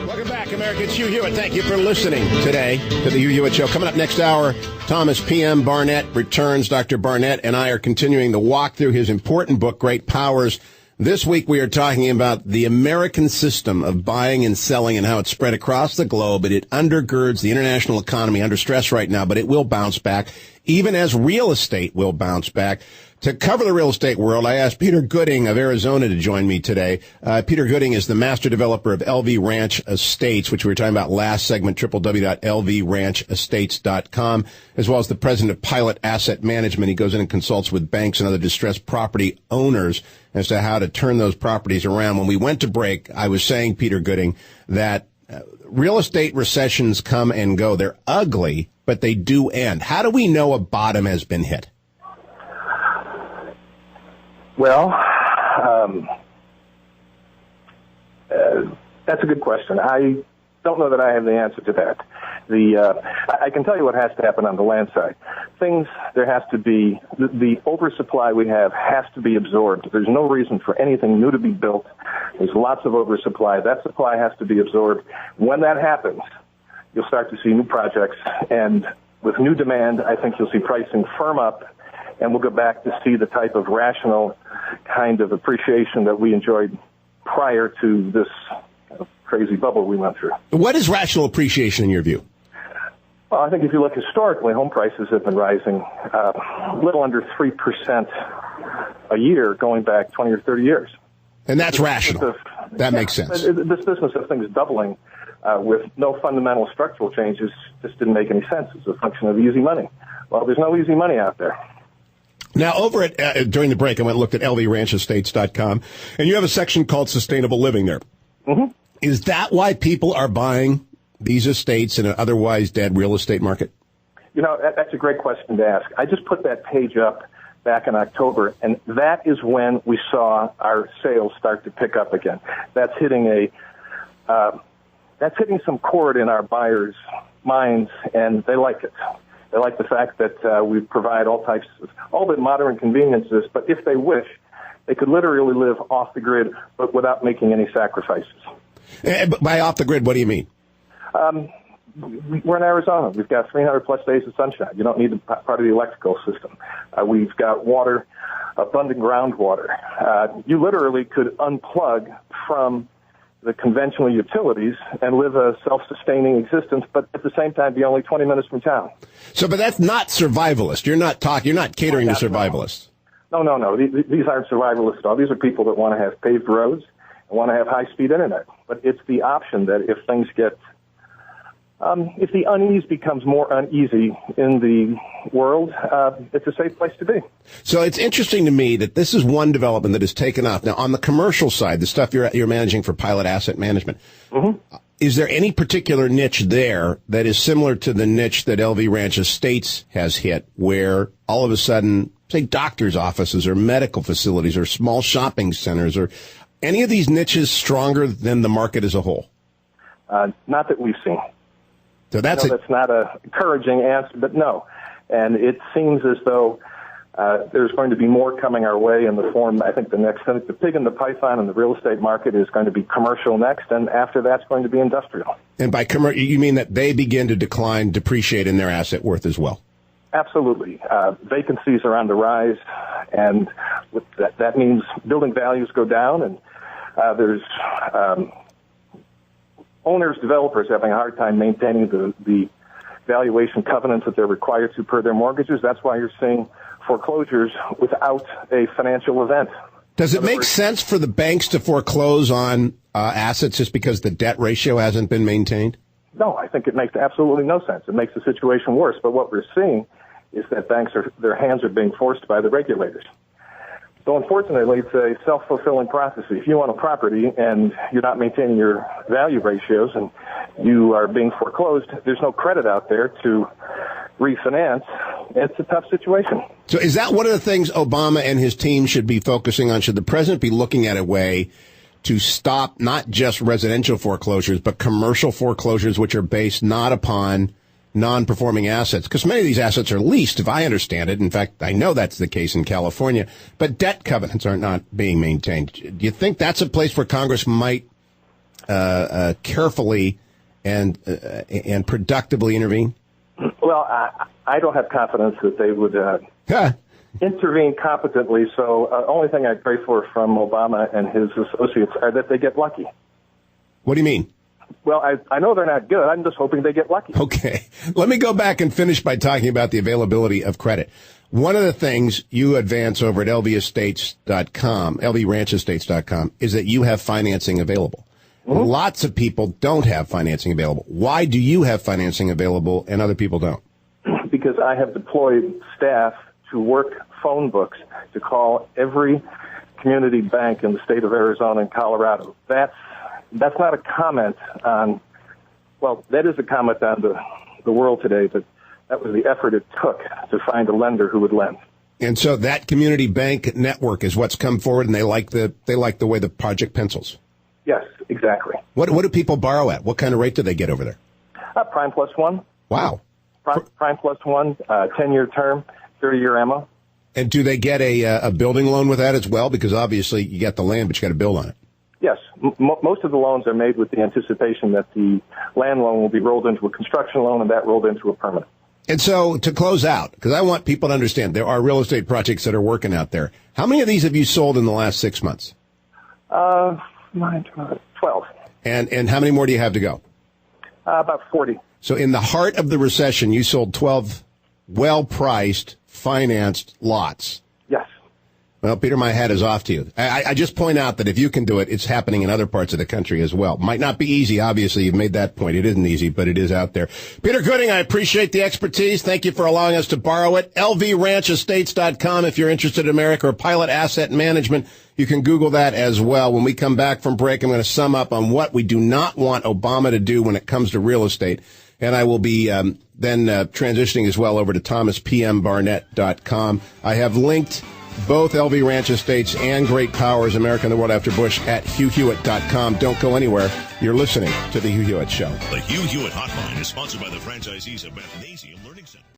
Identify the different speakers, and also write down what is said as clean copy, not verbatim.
Speaker 1: Welcome back, America. It's Hugh Hewitt. Thank you for listening today to the Hugh Hewitt Show. Coming up next hour, Thomas P.M. Barnett returns. Dr. Barnett and I are continuing the walk through his important book, Great Powers. This week we are talking about the American system of buying and selling and how it's spread across the globe. It undergirds the international economy under stress right now, but it will bounce back, even as real estate will bounce back. To cover the real estate world, I asked Peter Gooding of Arizona to join me today. Peter Gooding is the master developer of LV Ranch Estates, which we were talking about last segment, www.lvranchestates.com, as well as the president of Pilot Asset Management. He goes in and consults with banks and other distressed property owners as to how to turn those properties around. When we went to break, I was saying, Peter Gooding, that real estate recessions come and go. They're ugly, but they do end. How do we know a bottom has been hit?
Speaker 2: Well, that's a good question. I don't know that I have the answer to that. I can tell you what has to happen on the land side. There has to be, the oversupply we have has to be absorbed. There's no reason for anything new to be built. There's lots of oversupply. That supply has to be absorbed. When that happens, you'll start to see new projects, and with new demand, I think you'll see pricing firm up, and we'll go back to see the type of rational kind of appreciation that we enjoyed prior to this crazy bubble we went through.
Speaker 1: What is rational appreciation in your view?
Speaker 2: Well, I think if you look historically, home prices have been rising a little under 3% a year going back 20 or 30 years.
Speaker 1: And that's rational. That makes sense.
Speaker 2: This business of things doubling with no fundamental structural changes just didn't make any sense. It's a function of easy money. Well, there's no easy money out there.
Speaker 1: Now, over at during the break, I went and looked at lvranchestates.com, and you have a section called Sustainable Living there. Mm-hmm. Is that why people are buying these estates in an otherwise dead real estate market?
Speaker 2: You know, that's a great question to ask. I just put that page up back in October, and that is when we saw our sales start to pick up again. That's hitting some chord in our buyers' minds, and they like it. They like the fact that we provide all the modern conveniences, but if they wish, they could literally live off the grid, but without making any sacrifices.
Speaker 1: By off the grid, what do you mean?
Speaker 2: We're in Arizona. We've got 300 plus days of sunshine. You don't need part of the electrical system. We've got water, abundant groundwater. You literally could unplug from the conventional utilities and live a self-sustaining existence, but at the same time be only 20 minutes from town.
Speaker 1: But that's not survivalist. You're not catering to survivalists.
Speaker 2: No. These aren't survivalists at all. These are people that want to have paved roads and want to have high-speed internet. But it's the option that if things get, if the unease becomes more uneasy in the world, it's a safe place to be.
Speaker 1: So it's interesting to me that this is one development that has taken off. Now, on the commercial side, the stuff you're managing for Pilot Asset Management, mm-hmm. Is there any particular niche there that is similar to the niche that LV Ranch Estates has hit, where all of a sudden, say, doctors' offices or medical facilities or small shopping centers, or any of these niches stronger than the market as a whole?
Speaker 2: Not that we've seen.
Speaker 1: So that's
Speaker 2: not an encouraging answer, but no. And it seems as though there's going to be more coming our way in the form, I think the pig and the python in the real estate market is going to be commercial next, and after that's going to be industrial. And by commercial, you mean that they begin to depreciate in their asset worth as well? Absolutely. Vacancies are on the rise, and that means building values go down, and there's owners, developers having a hard time maintaining the valuation covenants that they're required to per their mortgages. That's why you're seeing foreclosures without a financial event. Does it make sense for the banks to foreclose on assets just because the debt ratio hasn't been maintained? No, I think it makes absolutely no sense. It makes the situation worse. But what we're seeing is that their hands are being forced by the regulators. So unfortunately, it's a self-fulfilling prophecy. If you own a property and you're not maintaining your value ratios and you are being foreclosed, there's no credit out there to refinance. It's a tough situation. So is that one of the things Obama and his team should be focusing on? Should the president be looking at a way to stop not just residential foreclosures, but commercial foreclosures, which are based not upon non-performing assets? Because many of these assets are leased, if I understand it. In fact, I know that's the case in California. But debt covenants are not being maintained. Do you think that's a place where Congress might
Speaker 1: carefully and productively intervene?
Speaker 2: Well, I don't have confidence that they would intervene competently. So only thing I pray for from Obama and his associates are that they get lucky.
Speaker 1: What do you mean?
Speaker 2: Well, I know they're not good. I'm just hoping they get lucky.
Speaker 1: Okay. Let me go back and finish by talking about the availability of credit. One of the things you advance over at lvestates.com, lvranchestates.com, is that you have financing available. Mm-hmm. Lots of people don't have financing available. Why do you have financing available and other people don't?
Speaker 2: Because I have deployed staff to work phone books to call every community bank in the state of Arizona and Colorado. That's not a comment on, well, that is a comment on the world today, but that was the effort it took to find a lender who would lend.
Speaker 1: And so that community bank network is what's come forward, and they like the way the project pencils.
Speaker 2: Yes, exactly.
Speaker 1: What do people borrow at? What kind of rate do they get over there?
Speaker 2: Prime plus one.
Speaker 1: Wow.
Speaker 2: Prime plus one, 10-year term, 30-year ammo.
Speaker 1: And do they get a building loan with that as well? Because obviously you got the land, but you got to build on it.
Speaker 2: Yes. Most of the loans are made with the anticipation that the land loan will be rolled into a construction loan and that rolled into a permanent.
Speaker 1: And so to close out, because I want people to understand there are real estate projects that are working out there. How many of these have you sold in the last 6 months? 12. And how many more do you have to go?
Speaker 2: About 40.
Speaker 1: So in the heart of the recession, you sold 12 well-priced, financed lots.
Speaker 2: Yes.
Speaker 1: Well, Peter, my hat is off to you. I just point out that if you can do it, it's happening in other parts of the country as well. Might not be easy, obviously. You've made that point. It isn't easy, but it is out there. Peter Gooding, I appreciate the expertise. Thank you for allowing us to borrow it. lvranchestates.com if you're interested in America, or Pilot Asset Management. You can Google that as well. When we come back from break, I'm going to sum up on what we do not want Obama to do when it comes to real estate. And I will be then transitioning as well over to thomaspmbarnett.com. I have linked both LV Ranch Estates and Great Powers, America and the World After Bush, at HughHewitt.com. Don't go anywhere. You're listening to The Hugh Hewitt Show.
Speaker 3: The Hugh Hewitt Hotline is sponsored by the franchisees of Mathnasium Learning Center.